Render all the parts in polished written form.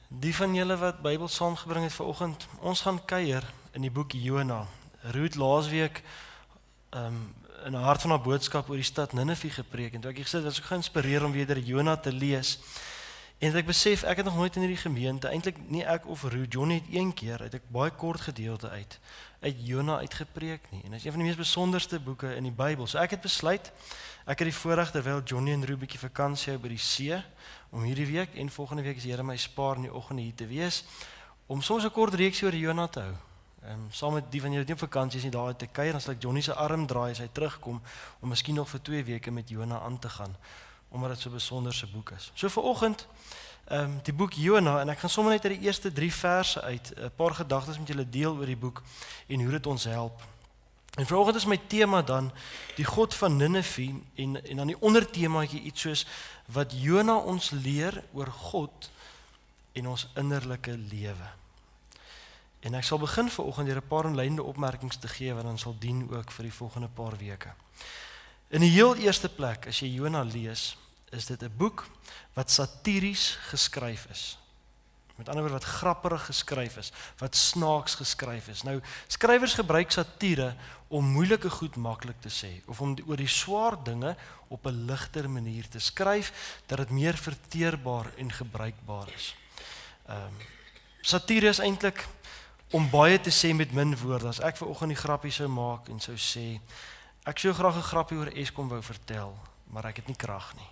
Die van julle wat Bybel saamgebring het vanoggend, ons gaan kuier in die boek Jona. Ruud laasweek in 'n hart van haar boodskap oor die stad Ninive gepreek en toe ek gesê was ek geïnspireer om weer Jona te lees. En ek besef ek het nog nooit in hierdie gemeente, eintlik nie ek of Ruud, Johnny het een keer het ek baie kort gedeelte uit Jona uitgepreek nie. En dit is een van die mees besonderste boeke in die Bybel. So ek het besluit, ek het die voorreg terwyl Johnny en Ruud bietjie vakansie hou by die see, om hierdie week en volgende week as die Here my spaar in die oggende hier te wees, om soms 'n kort reeksie oor Jona te hou. Saam met die van julle wat nie op vakansie is nie, daar te kuier, dan sal ek Johnny se arm draai as hy terugkom, om miskien nog vir 2 weke met Jona aan te gaan, omdat dit so 'n besonderse boek is. So vanoggend, die boek Jona, en ek gaan sommer net uit die eerste 3 verse uit 'n paar gedagtes met julle deel oor die boek en hoe dit ons help. En vanoggend is my tema dan die God van Ninive en dan die ondertemaatjie iets soos wat Jona ons leer oor God en ons innerlike lewe. En ek sal begin vanoggend deur 'n paar inleidende opmerkings te gee wat dan sal dien ook vir die volgende paar weke. In die heel eerste plek, as jy Jona lees, is dit 'n boek wat satiries geskryf is. Met ander woorde wat grapperig geskryf is, wat snaaks geskryf is. Nou, skrywers gebruik satire om moeilike goed maklik te sê, of om oor die swaar dinge op 'n ligter manier te skryf, dat dit meer verteerbaar en gebruikbaar is. Satire is eintlik om baie te sê met min woorde. As ek vanoggend die grappie sou maak en sou sê, ek sou graag 'n grappie oor Eskom wou vertel, maar ek het nie krag nie.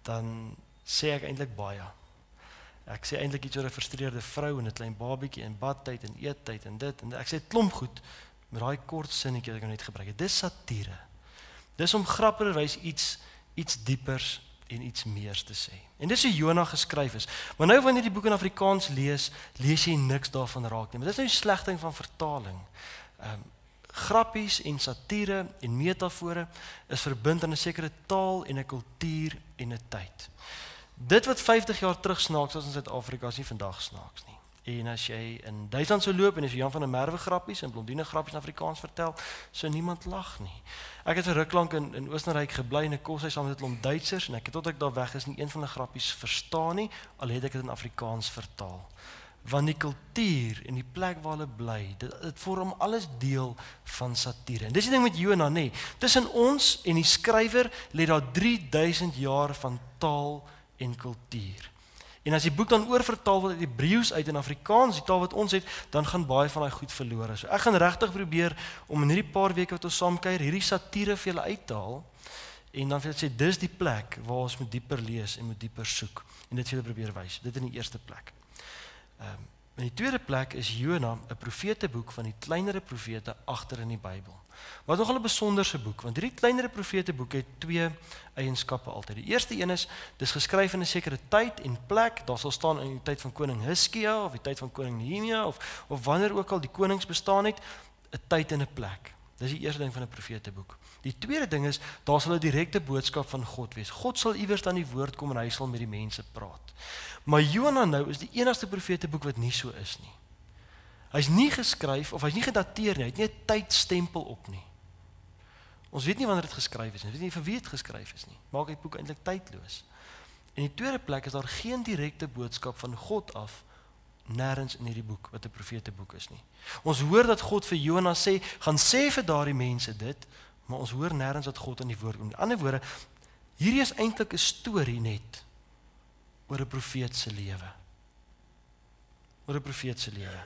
Dan sê ek eintlik baie. Ek sê eintlik iets oor 'n frustreerde vrou en 'n klein babietjie en badtyd en eettyd en dit en ek sê klomp goed met daai kort sinnetjie wat ek net gebruik het. Dis satire. Dis om grapperwys iets diepers en iets meers te sê. En dis hoe Jona geskryf is. Maar nou wanneer jy die boek in Afrikaans lees jy niks daarvan raak nie. Maar dis nou die slegting van vertaling. Grappies en satire en metafore is verbind aan 'n sekere taal en 'n kultuur en 'n tyd. Dit wat 50 jaar terug snaaks was in Suid-Afrika is nie vandag snaaks nie. En as jy in Duitsland sou loop en as jy Jan van der Merwe grappies en blondine grappies in Afrikaans vertel, sou niemand lag nie. Ek het 'n ruk lank in Oostenryk gebly en ek kos hy saam met 'n klomp Duitsers en ek het tot ek daar weg is nie een van die grappies verstaan nie, al het ek dit in Afrikaans vertaal. Want die kultuur en die plek waar hulle bly, dit vorm alles deel van satire. En dis die ding met Jona, nê. Tussen ons en die skrywer lê daar 3000 jaar van taal en kultuur. En as die boek dan oorvertaal word uit Hebreëus uit in Afrikaans, die taal wat ons het, dan gaan baie van daai goed verlore. So ek gaan regtig probeer om in hierdie paar weke wat ons saam kuier, hierdie satire vir julle uit te haal en dan vir julle sê dis die plek waar ons moet dieper lees en moet dieper soek en dit vir julle probeer wys. Dit in die eerste plek. In die tweede plek is Jona 'n profeteboek van die kleinere profete agter in die Bybel. Wat nogal 'n besonderse boek, want hierdie kleinere profeteboek het 2 eienskappe altyd. Die eerste een is, dis geskryf in 'n sekere tyd en plek. Daar sal staan in die tyd van koning Hizkia of die tyd van koning Nehemia of wanneer ook al die konings bestaan het, 'n tyd en 'n plek. Dis die eerste ding van 'n profeteboek. Die tweede ding is, daar sal 'n direkte boodskap van God wees. God sal iewers aan die woord kom en hy sal met die mense praat. Maar Jona nou is die enigste profeteboek wat nie so is nie. Hy's nie geskryf of hy's nie gedateer nie. Hy het nie 'n tydstempel op nie. Ons weet nie wanneer dit geskryf is nie. Ons weet nie vir wie dit geskryf is nie. Maak die boek eintlik tydloos. In die tweede plek is daar geen direkte boodskap van God af nêrens in hierdie boek wat 'n profeteboek is nie. Ons hoor dat God vir Jona sê, gaan sê vir daardie mense dit, maar ons hoor nêrens dat God aan die woord kom. Met ander woorde, hierdie is eintlik 'n storie net oor 'n profeet se lewe. Oor 'n profeet se lewe.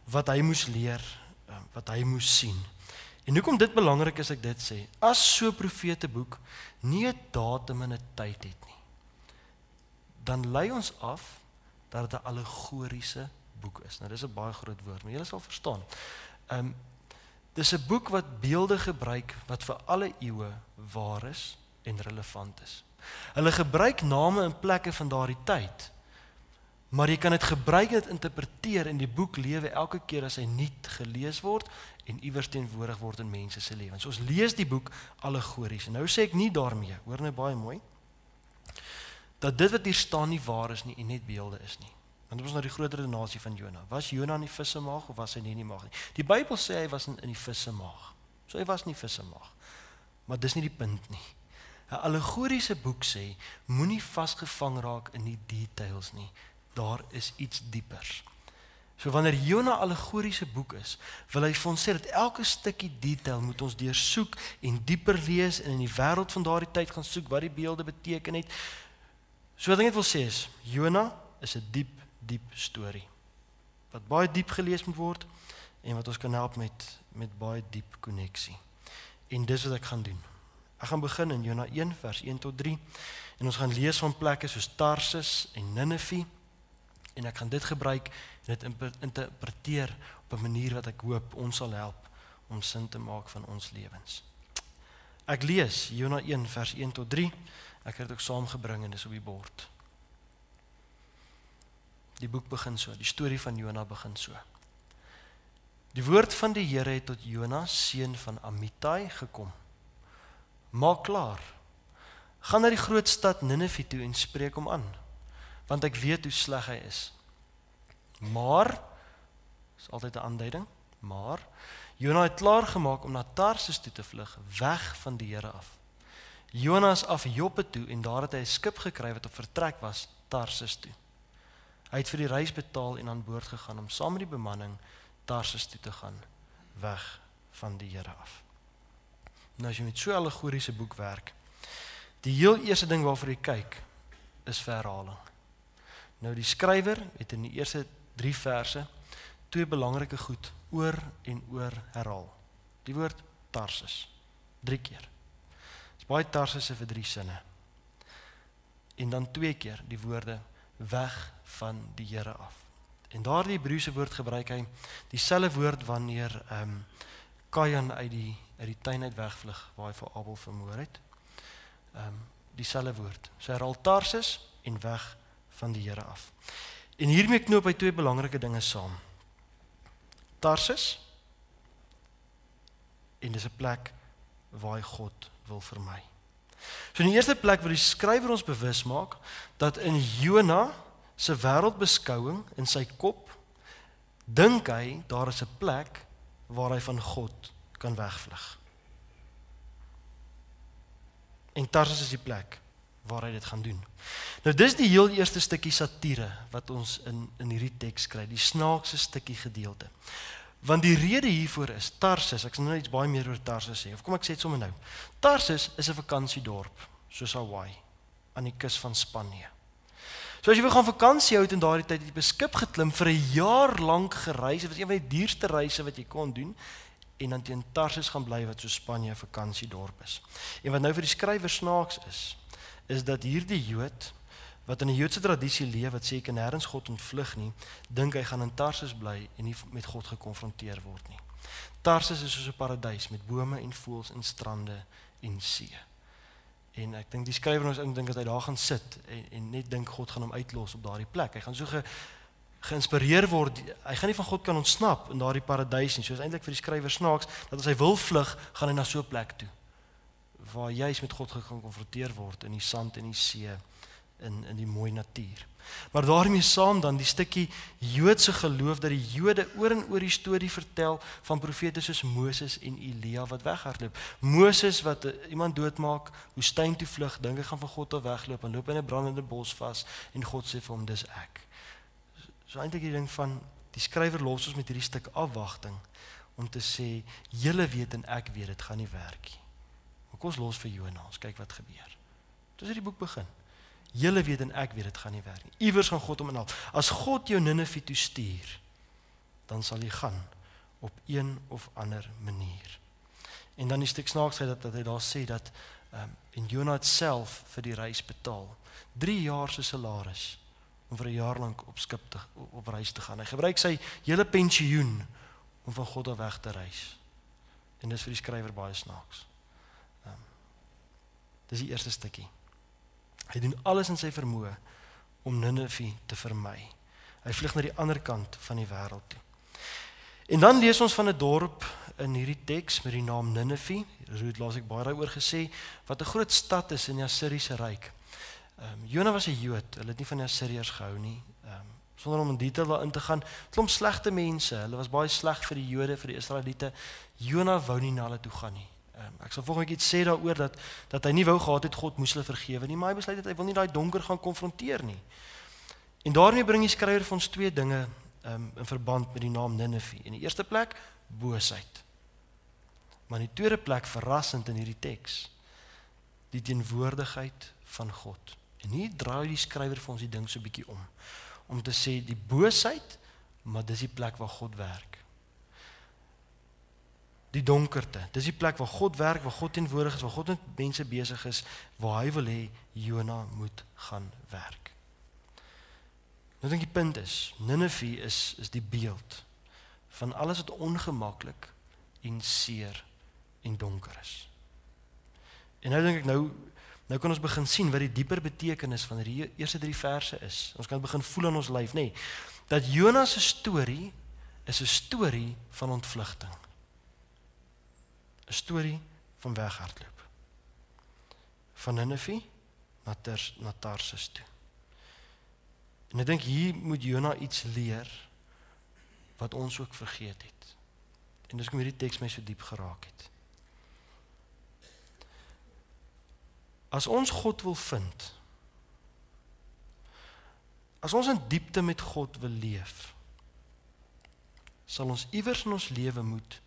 Wat hy moes leer, wat hy moes sien. En hoekom dit belangrik is ek dit sê, as so 'n profeteboek nie 'n datum en 'n tyd het nie, dan lei ons af dat dit 'n allegoriese boek is. Nou dis 'n baie groot woord, maar julle sal verstaan. Dis 'n boek wat beelde gebruik wat vir alle eeue waar is en relevant is. Hulle gebruik name en plekke van daardie tyd, maar jy kan dit gebruik en dit interpreteer in die boek lewe elke keer as hy nuut gelees word en iewers teenwoordig word in mense se lewens. So ons lees die boek allegories. En nou sê ek nie daarmee, hoor nou baie mooi, dat dit wat hier staan nie waar is nie en net beelde is nie. Want dit was nou die groot redenasie van Jona. Was Jona in die visse maag of was hy nie in die maag nie? Die Bybel sê hy was in die visse maag. So hy was nie visse maag. Maar dis nie die punt nie. 'n allegoriese boek sê, moenie vasgevang raak in die details nie. Daar is iets diepers. So wanneer Jona allegoriese boek is, wil hy vir ons sê dat elke stukkie detail moet ons deursoek en dieper lees en in die wêreld van daardie tyd gaan soek wat die beelde beteken het. So wat ek net wil sê is, Jona is 'n diep storie. Wat baie diep gelees moet word en wat ons kan help met baie diep konneksie. En dis wat ek gaan doen. Ek gaan begin in Jona 1 vers 1 tot 3 en ons gaan lees van plekke soos Tarsis en Ninive en ek gaan dit gebruik en dit interpreteer op 'n manier wat ek hoop ons sal help om sin te maak van ons lewens. Ek lees Jona 1 vers 1 tot 3. Ek het dit ook saamgebring en dis op die bord. Die boek begin so, die storie van Jona begin so. Die woord van die Here het tot Jona, seun van Amittai, gekom. Maak klaar. Gaan na die groot stad Ninive toe en spreek hom aan, want ek weet hoe sleg hy is. Maar, is altyd 'n aanduiding, maar, Jona het klaar gemaak om na Tarsis toe te vlug, weg van die Here af. Jona is af Joppe toe en daar het hy 'n skip gekry wat op vertrek was, Tarsis toe. Hy het vir die reis betaal en aan boord gegaan om saam met die bemanning Tarsis toe te gaan, weg van die Here af. Nou as jy met so 'n allegoriese boek werk, die heel eerste ding waarvoor jy kyk, is verhaling. Nou die skrywer het in die eerste 3 verse 2 belangrike goed oor en oor herhaal. Die woord Tarsis, 3 keer. Dis baie Tarsisse vir 3 sinne. En dan 2 keer die woorde weg van die Here af. En daardie Hebreëse woord gebruik hy dieselfde woord wanneer Kain uit die tuin uit wegvlug waar hy vir Abel vermoor het. Dieselfde woord. So herhaal Tarsis en weg van die Here af. En hiermee knoop hy 2 belangrike dinge saam. Tarsis en dis 'n plek waar hy God wil vermy. So in die eerste plek wil die skrywer ons bewus maak dat in Jona se wêreldbeskouing in sy kop dink hy daar is 'n plek waar hy van God kan wegvlug. En Tarsis is die plek waar hy dit gaan doen. Nou dis die heel eerste stukkie satire wat ons in hierdie teks kry, die snaakse stukkie gedeelte. Want die rede hiervoor is Tarsis, ek sal nou iets baie meer oor Tarsis sê, of kom ek sê dit sommer nou. Tarsis is 'n vakansiedorp, soos Hawaii, aan die kus van Spanje. So as jy wil gaan vakansie hou in daardie tyd, het jy op 'n skip geklim vir 'n jaar lank gereis, dit was een van die duurste reise wat jy kon doen, en dan teen Tarsis gaan bly wat so Spanje 'n vakansiedorp is. En wat nou vir die skrywer snaaks is dat hierdie Jood, wat in 'n Joodse tradisie leef, wat sê ek kan nêrens God ontvlug nie, dink hy gaan in Tarsis bly en nie met God gekonfronteer word nie. Tarsis is soos 'n paradys met bome en voëls en strande en see. En ek dink die skrywer ons dink dat hy daar gaan sit en net dink God gaan hom uitlos op daardie plek. Hy gaan so geïnspireer word. Hy gaan nie van God kan ontsnap in daardie paradys nie. So is eintlik vir die skrywer snaaks dat as hy wil vlug, gaan hy na so 'n plek toe waar juis met God gekonfronteer word in die sand en die see, in die mooi natuur. Maar daarmee saam dan die stukkie Joodse geloof dat die Jode oor en oor die storie vertel van profete soos Moses en Elia wat weghardloop. Moses wat iemand doodmaak, woestyn toe vlug, dink hy gaan van God af wegloop en loop in 'n brandende bos vas en God sê vir hom dis ek. So eintlik die ding van die skrywer los ons met hierdie stuk afwagting om te sê julle weet en ek weet dit gaan nie werk nie. Maar kom ons los vir Jona, ons kyk wat gebeur. Dis hierdie boek begin. Julle weet en ek weet dit gaan nie werk nie. Iewers gaan God hom inhaal. As God jou Ninive toe stuur, dan sal jy gaan op een of ander manier. En dan die stuk snaaksheid dat hy daar sê dat en Jona het self vir die reis betaal. 3 jaar se salaris om vir 'n jaar lank op skip op reis te gaan. Hy gebruik sy hele pensioen om van God af weg te reis. En dis vir die skrywer baie snaaks. Dis die eerste stukkie. Hy doen alles in sy vermoë om Ninive te vermy. Hy vlug na die ander kant van die wêreld toe. En dan lees ons van 'n dorp in hierdie teks met die naam Ninive. Ruud laas ek baie daaroor gesê, wat 'n groot stad is in die Assiriese ryk. Jona was 'n Jood, hulle het nie van die Assiriërs gehou nie. Sonder om in detail daarin te gaan, klomp slegte mense, hulle was baie sleg vir die Jode, vir die Israeliete. Jona wou nie na hulle toe gaan nie. Ek sal volgende keer iets sê daaroor dat hy nie wou gehad het God moes hulle vergewe nie, maar hy besluit dat hy wil nie daai donker gaan konfronteer nie. En daarmee bring die skrywer vir ons twee dinge in verband met die naam Ninive. In die eerste plek boosheid. Maar in die tweede plek verrassend in hierdie teks, die teenwoordigheid van God. En hier draai die skrywer vir ons die ding so 'n bietjie om te sê die boosheid, maar dis die plek waar God werk. Die donkerte, dis die plek waar God werk, waar God teenwoordig is, waar God met mense besig is, waar hy wil hê Jona moet gaan werk. Nou dink die punt is, Ninive is die beeld van alles wat ongemaklik en seer en donker is. En nou dink ek nou kan ons begin sien wat die dieper betekenis van die eerste 3 verse is. Ons kan begin voel aan ons lyf, nê, dat Jona se storie is 'n storie van ontvlugting. 'n Storie van weghardloop. Van Ninive na Tarsus toe. En ek dink hier moet Jona iets leer wat ons ook vergeet het. En dis hoekom hierdie teks my so diep geraak het. As ons God wil vind, as ons in diepte met God wil leef, sal ons iewers in ons lewe moet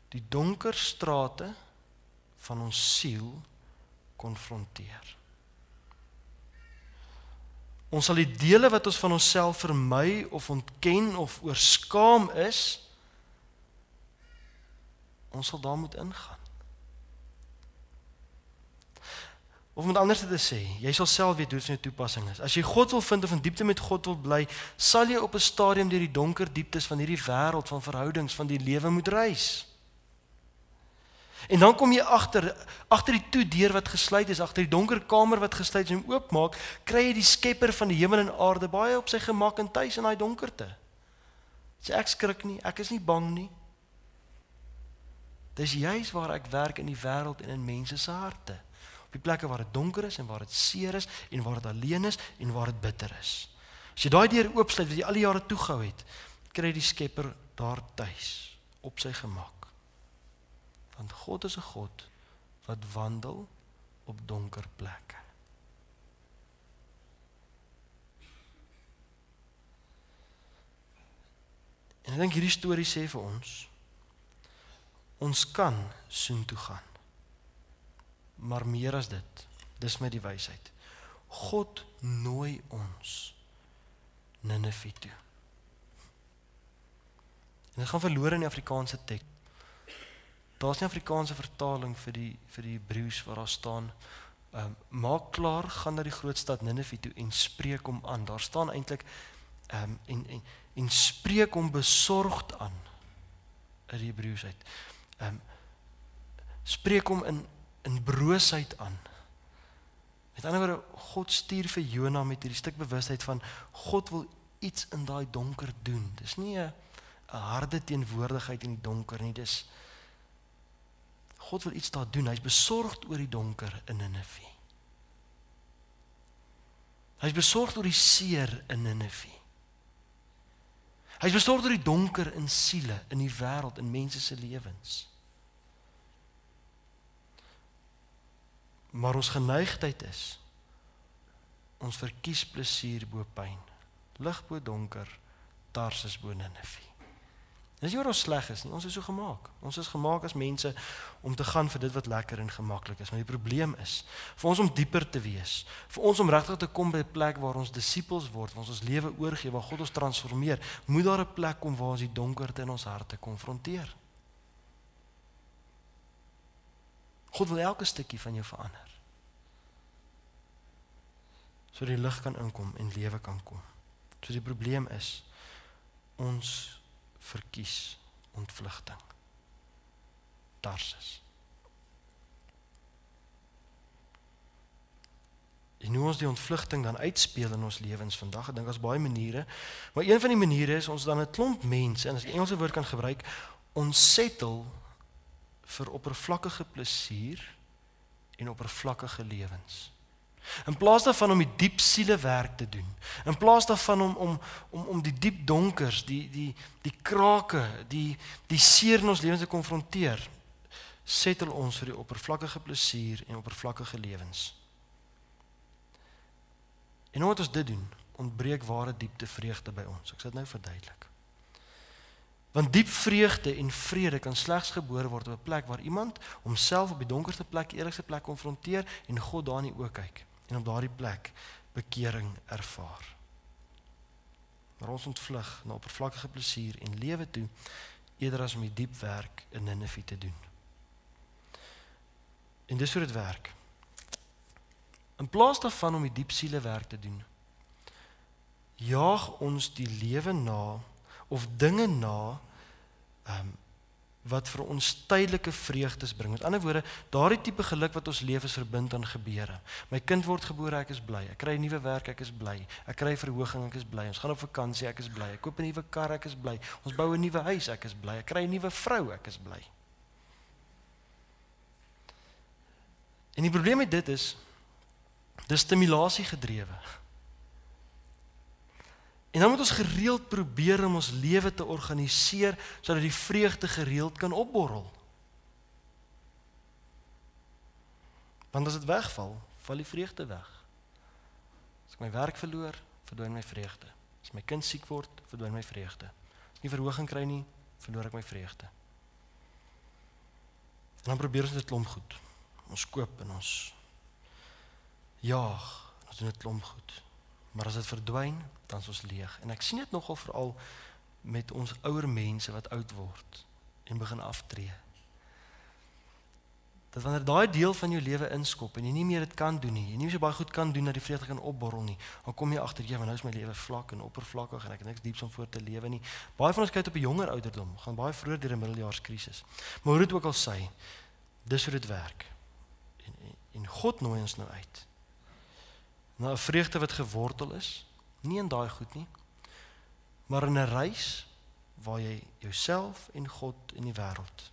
die donker strate van ons siel konfronteer. Ons sal die dele wat ons van onsself vermy of ontken of oorskaam is, ons sal daar moet ingaan. Of met anders te sê, jy sal self weet hoe dit in jou toepassing is. As jy God wil vind of in diepte met God wil bly, sal jy op 'n stadium deur die donker dieptes van hierdie wêreld van verhoudings van die lewe moet reis. En dan kom jy agter die toedeur wat gesluit is, agter die donker kamer wat gesluit is en oopmaak, kry jy die skepper van die hemel en aarde baie op sy gemak en tuis in daai donkerte. Sê ek skrik nie, ek is nie bang nie. Dis juis waar ek werk in die wêreld en in mense se harte. Op die plekke waar dit donker is en waar dit seer is en waar dit alleen is en waar dit bitter is. As jy daai deur oopsluit wat jy al die jare toegehou het, kry jy die skepper daar tuis op sy gemak. Want God is 'n God wat wandel op donker plekke. En ek dink hierdie storie sê vir ons kan soontoe gaan. Maar meer as dit, dis met die wysheid. God nooi ons Ninive toe. En dit gaan verlore in die Afrikaanse teks. Daar's nie Afrikaanse vertaling vir die Hebreëus waar daar staan maak klaar, gaan na die groot stad Ninive toe en spreek hom aan. Daar staan eintlik en spreek hom besorgd aan in die Hebreëus uit. Spreek hom in broosheid aan. Met ander woorde, God stuur vir Jona met hierdie stuk bewustheid van God wil iets in daai donker doen. Dis nie 'n harde teenwoordigheid in die donker nie, dis God wil iets daar doen. Hy's besorgd oor die donker in Ninive. Hy's besorgd oor die seer in Ninive. Hy's besorgd oor die donker in siele, in die wêreld, in mense se lewens. Maar ons geneigtheid is, ons verkies plesier bo pyn, lig bo donker, Tarsus bo Ninive. Dis nie waar ons sleg is nie, ons is so gemaak. Ons is gemaak as mense om te gaan vir dit wat lekker en gemaklik is. Maar die probleem is, vir ons om dieper te wees, vir ons om regtig te kom by 'n plek waar ons disippels word, waar ons lewe oorgee, waar God ons transformeer, moet daar 'n plek kom waar ons die donkerte in ons harte konfronteer. God wil elke stukkie van jou verander. So die lig kan inkom en lewe kan kom. So die probleem is, ons verkies ontvlugting. Tarsus. En hoe ons die ontvlugting dan uitspeel in ons lewens vandag, ek dink daar's baie maniere, maar een van die maniere is ons dan 'n klomp mense, en as ek die Engelse woord kan gebruik, ons settle vir oppervlakkige plesier en oppervlakkige lewens. In plaas daarvan om die diep siele werk te doen, in plaas daarvan om die diep donkers, die krake, die seer in ons lewens te konfronteer, settle ons vir die oppervlakkige plesier en oppervlakkige lewens. En omdat ons dit doen, ontbreek ware diepte vreugde by ons. Ek sal dit nou verduidelik. Want diep vreugde en vrede kan slegs gebore word op 'n plek waar iemand homself op die donkerste plek, eerlikste plek konfronteer en God daar in die oë kyk en op daardie plek bekering ervaar. Maar ons ontvlug na oppervlakkige plesier en lewe toe eerder as om die diep werk in Ninive te doen. En dis hoe dit werk. In plaas daarvan om die diep sielewerk te doen, jaag ons die lewe na of dinge na wat vir ons tydelike vreugdes bring. Met ander woorde, daardie tipe geluk wat ons lewens verbind aan gebeure. My kind word gebore, ek is bly. Ek kry 'n nuwe werk, ek is bly. Ek kry verhoging, ek is bly. Ons gaan op vakansie, ek is bly. Ek koop 'n nuwe kar, ek is bly. Ons bou 'n nuwe huis, ek is bly. Ek kry 'n nuwe vrou, ek is bly. En die probleem met dit is, dis stimulasie gedrewe. En dan moet ons gereeld probeer om ons lewe te organiseer sodat die vreugde gereeld kan opborrel. Want as dit wegval, val die vreugde weg. As ek my werk verloor, verdwyn my vreugde. As my kind siek word, verdwyn my vreugde. As ek nie verhoging kry nie, verloor ek my vreugde. En dan probeer ons dit klomp goed. Ons koop en ons jaag, ons doen dit klomp goed. Maar as dit verdwyn, dan is ons leeg. En ek sien dit nogal veral met ons ouer mense wat oud word en begin aftree. Dat wanneer daai deel van jou lewe inskop en jy nie meer dit kan doen nie, jy nie so baie goed kan doen dat die vreugde kan opborrel nie, dan kom jy agter, ja, maar nou is my lewe vlak en oppervlakkig en ek het niks dieps om voor te lewe nie. Baie van ons kyk op 'n jonger ouderdom, gaan baie vroeër deur 'n middeljaarskrisis. Maar hoe dit ook al sê, dis hoe dit werk. En God nooi ons nou uit na 'n vreugde wat gewortel is, nie in daai goed nie, maar in 'n reis waar jy jouself en God en die wêreld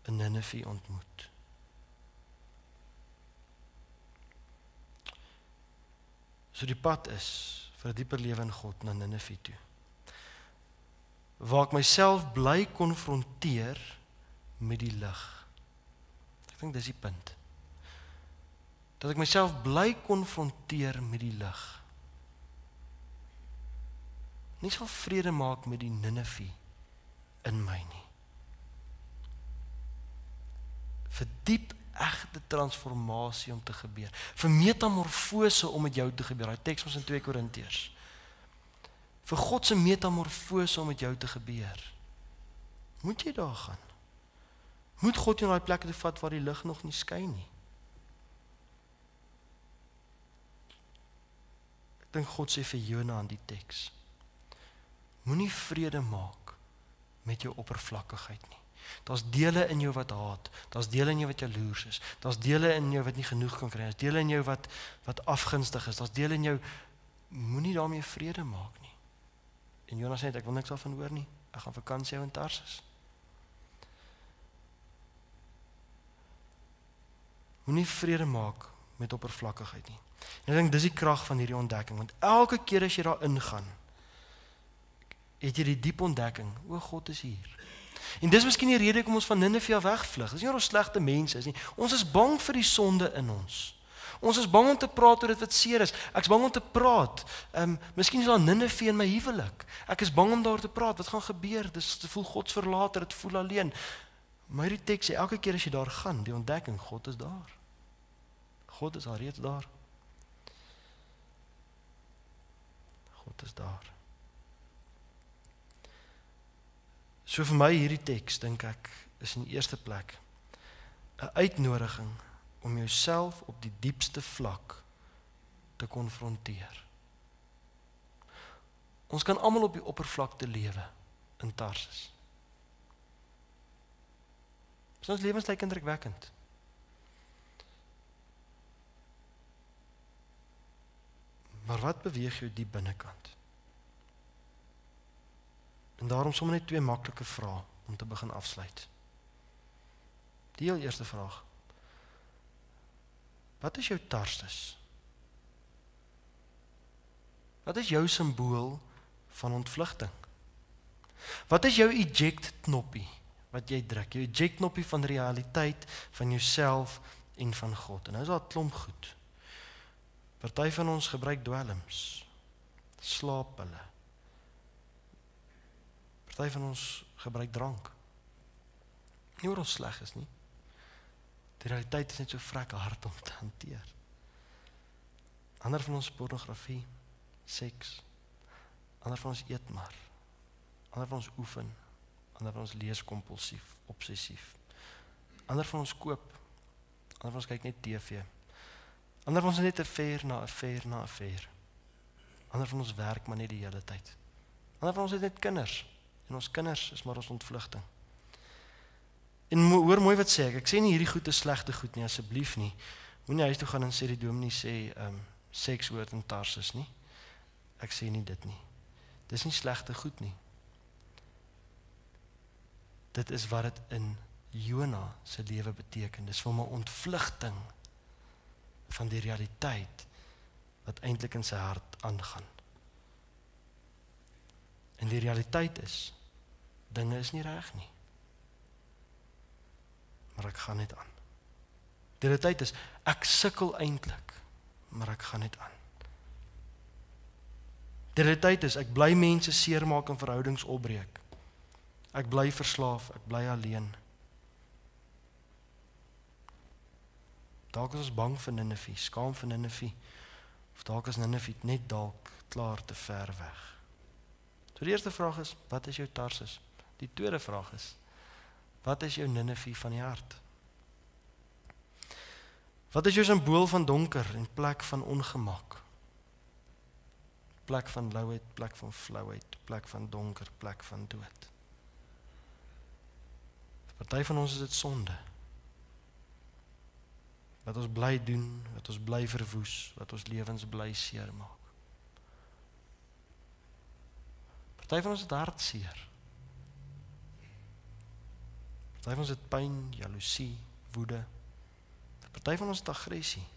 in Ninive ontmoet. So die pad is vir 'n dieper lewe in God na Ninive toe, waar ek myself bly konfronteer met die lig. Ek dink dis die punt. Dat ek myself bly konfronteer met die lig. Nie sal vrede maak met die Ninive in my nie. Vir diep egte transformasie om te gebeur. Vir metamorfose om met jou te gebeur. Daai teks ons in 2 Korintiërs. Vir God se metamorfose om met jou te gebeur. Moet jy daar gaan? Moet God jou na daai plekke toe vat waar die lig nog nie skyn nie? Ek dink God sê vir Jona in die teks, moenie vrede maak met jou oppervlakkigheid nie. Daar's dele in jou wat haat, daar's dele in jou wat jaloers is, daar's dele in jou wat nie genoeg kan kry, daar's dele in jou wat afgunstig is, daar's dele in jou, moenie daarmee vrede maak nie. En Jona sê, ek wil niks daarvan hoor nie, ek gaan vakansie hou in Tarsus. Moenie vrede maak met oppervlakkigheid nie. En ek dink dis die krag van hierdie ontdekking, want elke keer as jy daar ingaan, het jy die diep ontdekking, o God is hier. En dis miskien die rede hoekom ons van Ninive af wegvlug. Dis nie oor ons slegte mense is nie. Ons is bang vir die sonde in ons. Ons is bang om te praat oor dit wat seer is. Ek's bang om te praat. Miskien is daar Ninive in my huwelik. Ek is bang om daar te praat. Wat gaan gebeur? Dit voel God se verlater, dit voel alleen. Maar hierdie teks sê elke keer as jy daar gaan, die ontdekking, God is daar. God is alreeds daar. God is daar. So vir my hierdie teks, dink ek, is in die eerste plek 'n uitnodiging om jouself op die diepste vlak te konfronteer. Ons kan almal op die oppervlakte lewe in Tarsus. Ons lewens lyk indrukwekkend. Maar wat beweeg jou diep binnekant? En daarom sommer net 2 maklike vrae om te begin afsluit. Die heel eerste vraag. Wat is jou Tarsus? Wat is jou simbool van ontvlugting? Wat is jou eject knoppie wat jy druk, jou eject-knoppie van realiteit, van jouself en van God. En nou is daar 'n klomp goed. Party van ons gebruik dwelms, slaappille. Party van ons gebruik drank. Nie oor ons sleg is nie. Die realiteit is net so vrek hard om te hanteer. Ander van ons pornografie, seks. Ander van ons eet maar. Ander van ons oefen. Ander van ons lees kompulsief, obsessief. Ander van ons koop. Ander van ons kyk net TV. Ander van ons net 'n affair na affair na affair. Ander van ons werk maar net die hele tyd. Ander van ons het net kinders. En ons kinders is maar ons ontvlugting. En hoor mooi wat sê ek. Ek sê nie hierdie goed is slegte goed nie, asseblief nie. Moenie huis toe gaan en sê die dominee sê seks hoort in Tarsus nie. Ek sê nie dit nie. Dis nie slegte goed nie. Dit is wat dit in Jona se lewe beteken. Dis vir hom 'n ontvlugting van die realiteit wat eintlik in sy hart aangaan. En die realiteit is, dinge is nie reg nie. Maar ek gaan net aan. Die realiteit is, ek sukkel eintlik, maar ek gaan net aan. Die realiteit is, ek bly mense seermaak en verhoudings opbreek. Ek bly verslaaf, ek bly alleen. Dalk is ons bang vir Ninive, skaam vir Ninive. Of dalk is Ninive net dalk klaar te ver weg. So die eerste vraag is, wat is jou Tarsus? Die tweede vraag is, wat is jou Ninive van die hart? Wat is jou simbool van donker en plek van ongemak? Plek van louheid, plek van flauheid, plek van donker, plek van dood. Party van ons is dit sonde. Wat ons bly doen, wat ons bly verwoes, wat ons lewens bly seermaak. Party van ons het hartseer. Party van ons het pyn, jaloesie, woede. Party van ons het aggressie.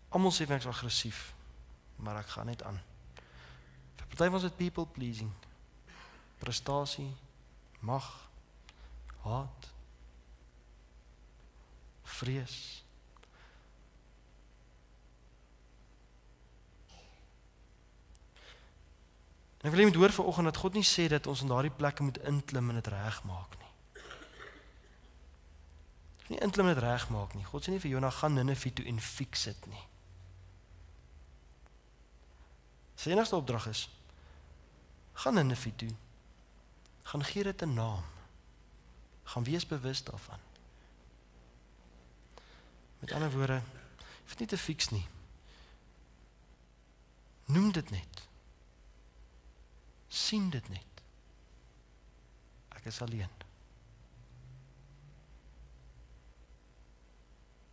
Almal sê ek is aggressief, maar ek gaan net aan. Party van ons het people pleasing. Prestasie, mag, haat, vrees. En ek wil net hoor vanoggend dat God nie sê dat ons in daardie plekke moet inklim en dit regmaak nie. Nie inklim en dit regmaak nie. God sê nie vir Jona gaan Ninive toe en fix dit nie. Sy enigste opdrag is, gaan Ninive toe, gaan gee dit 'n naam, gaan wees bewus daarvan. Met ander woorde, hoef nie te fix nie. Noem dit net. Sien dit net. Ek is alleen.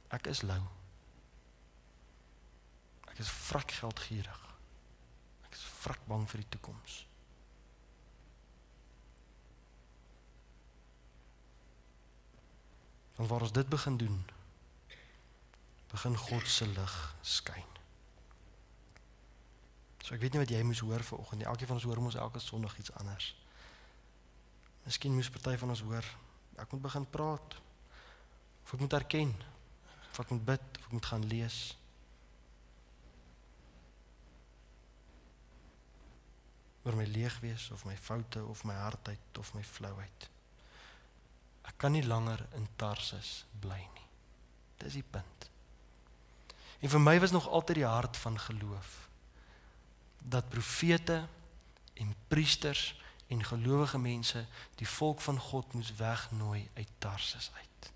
Ek is lou. Ek is vrek geldgierig. Ek is vrek bang vir die toekoms. Want waar ons dit begin doen, begin God se lig skyn. So ek weet nie wat jy moes hoor vanoggend nie. Elkeen van ons hoor mos elke Sondag iets anders. Miskien moes party van ons hoor, ek moet begin praat. Of ek moet erken. Of ek moet bid, of ek moet gaan lees. Oor my leegwees, of my foute, of my hardheid, of my flauheid. Ek kan nie langer in Tarsus bly nie. Dis die punt. En vir my was nog altyd die hart van geloof, dat profete en priesters en gelowige mense die volk van God moes wegnooi uit Tarsus uit.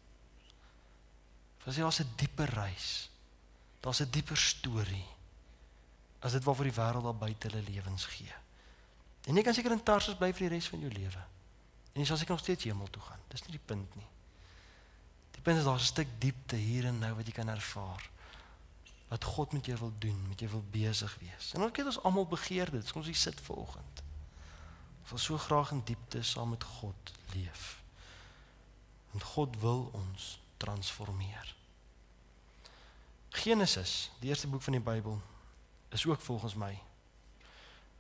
Daar's 'n dieper reis. Daar's 'n dieper storie as dit waarvoor die wêreld daar buite hulle lewens gee. En jy kan seker in Tarsus bly vir die res van jou lewe. En jy sal seker nog steeds hemel toe gaan. Dis nie die punt nie. Die punt is daar's 'n stuk diepte hier en nou wat jy kan ervaar. Wat God met jou wil doen, met jou wil besig wees. En ons almal begeer dit, ons hier sit vanoggend. Ons wil so graag in diepte saam met God leef. Want God wil ons transformeer. Genesis, die eerste boek van die Bybel, is ook volgens my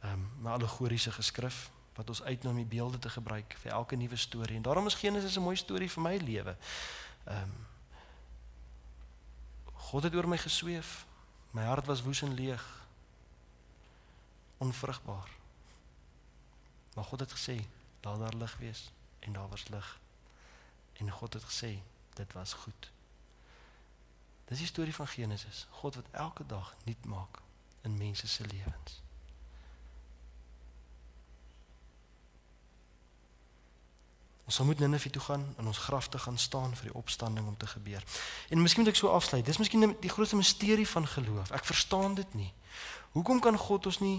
'n allegoriese geskrif. wat ons uitnooi om die beelde te gebruik vir elke nuwe storie. En daarom is Genesis 'n mooi storie vir my lewe. God het oor my gesweef. My hart was woes en leeg. Onvrugbaar. Maar God het gesê, laat daar lig wees. En daar was lig. En God het gesê, dit was goed. Dis die storie van Genesis. God wat elke dag nuut maak in mense se lewens. Ons sal moet Ninive toe gaan en ons graf te gaan staan vir die opstanding om te gebeur. En miskien moet ek so afsluit. Dis miskien die grootste misterie van geloof. Ek verstaan dit nie. Hoekom kan God ons nie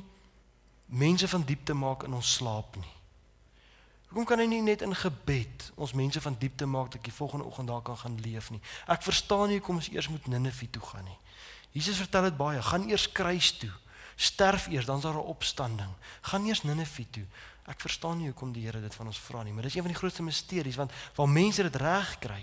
mense van diepte maak in ons slaap nie? Hoekom kan hy nie net in gebed ons mense van diepte maak dat ek die volgende oggend daar kan gaan leef nie? Ek verstaan nie hoekom ons eers moet Ninive toe gaan nie. Jesus vertel dit baie, gaan eers kruis toe. Sterf eers, dan is daar 'n opstanding. Gaan eers Ninive toe. Ek verstaan nie hoekom die Here dit van ons vra nie, maar dis een van die grootste misteries, want waar mense dit reg kry,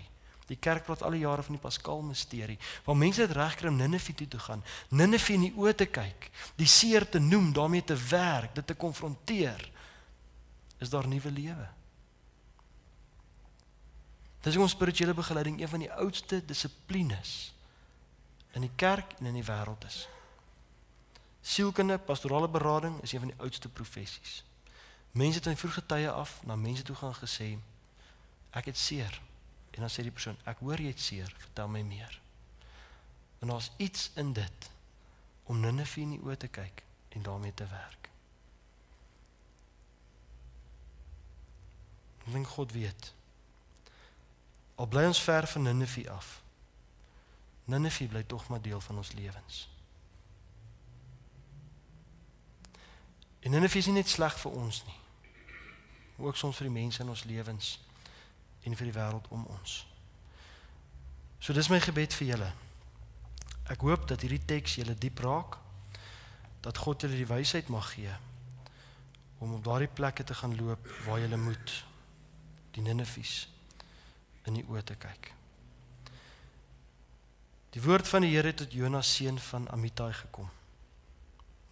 die kerk praat al die jare van die Paskaal misterie, waar mense dit reg kry om Ninive toe te gaan, Ninive in die oë te kyk, die seer te noem, daarmee te werk, dit te konfronteer, is daar nuwe lewe. Dis ons spirituele begeleiding, een van die oudste dissiplines in die kerk en in die wêreld is. Sielkunde, pastorale berading is een van die oudste professies. Mense het in vroeë tye af na mense toe gaan gesê, ek het seer. En dan sê die persoon, ek hoor jy het seer, vertel my meer. En daar's iets in dit om Ninive in die oë te kyk en daarmee te werk. Ek dink God weet. Al bly ons ver van Ninive af. Ninive bly tog maar deel van ons lewens. En Ninive is nie net sleg vir ons nie. Ook soms vir die mense in ons lewens en vir die wêreld om ons. So dis my gebed vir julle. Ek hoop dat hierdie teks julle diep raak, dat God julle die wysheid mag gee om op daardie plekke te gaan loop waar julle moet, die Ninives in die oë te kyk. Die woord van die Here het tot Jonas seun van Amittai gekom.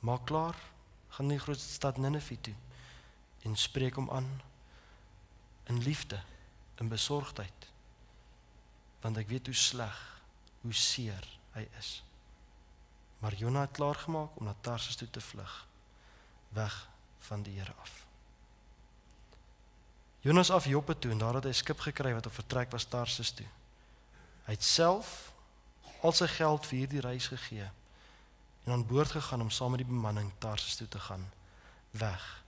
Maak klaar, gaan na die grootste stad Ninive toe en spreek hom aan in liefde, in besorgdheid, want ek weet hoe sleg, hoe seer hy is. Maar Jona het klaargemaak om na Tarsus toe te vlug, weg van die Here af. Jonas af Joppe toe en daar het hy 'n skip gekry wat op vertrek was Tarsus toe. Hy het self al sy geld vir hierdie reis gegee en aan boord gegaan om saam met die bemanning Tarsus toe te gaan, weg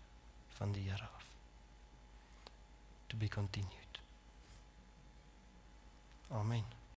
van die Here af. To be continued. Amen.